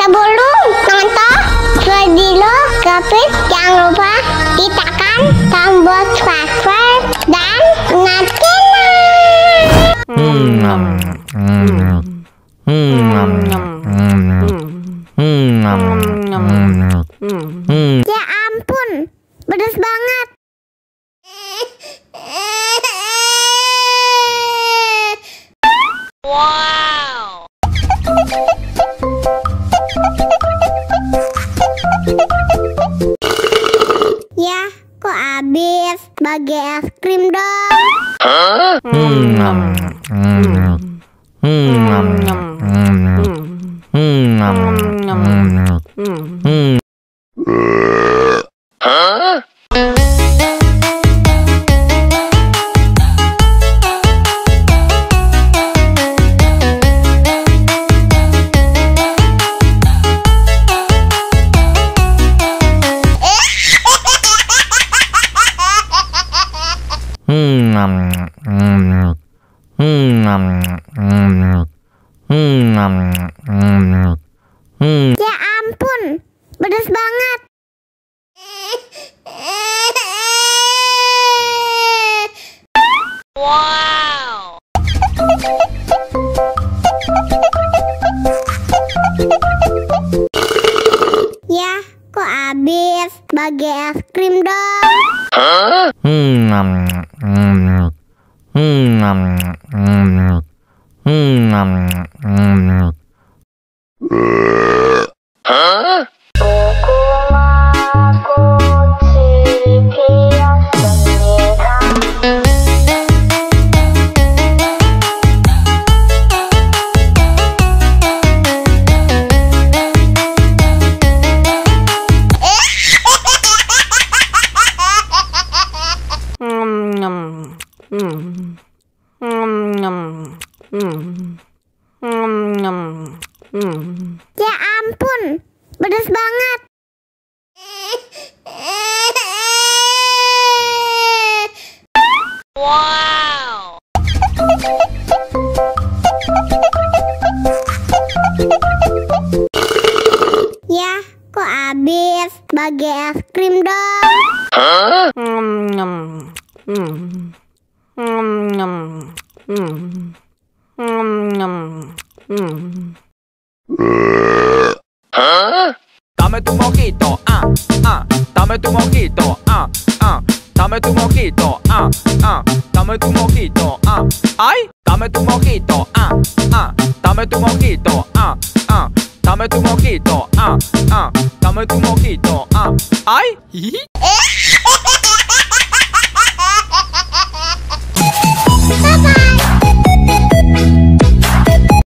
Sebelum nonton video Gapit, jangan lupa tekan tombol subscribe dan ya ampun, pedas banget. Wow. Ya, kok habis? Bagi es krim dong. Ya ampun, pedas banget. Wow. Ya, kok habis? Bagi es krim dong. Ya ampun, pedas banget. Wow. Ya, kok habis? Bagi es krim dong. Dame tu mojito, dame tu mojito, dame tu mojito, dame tu mojito, ay, dame tu mojito, dame tu mojito, dame tu mojito, dame tu mojito, ay.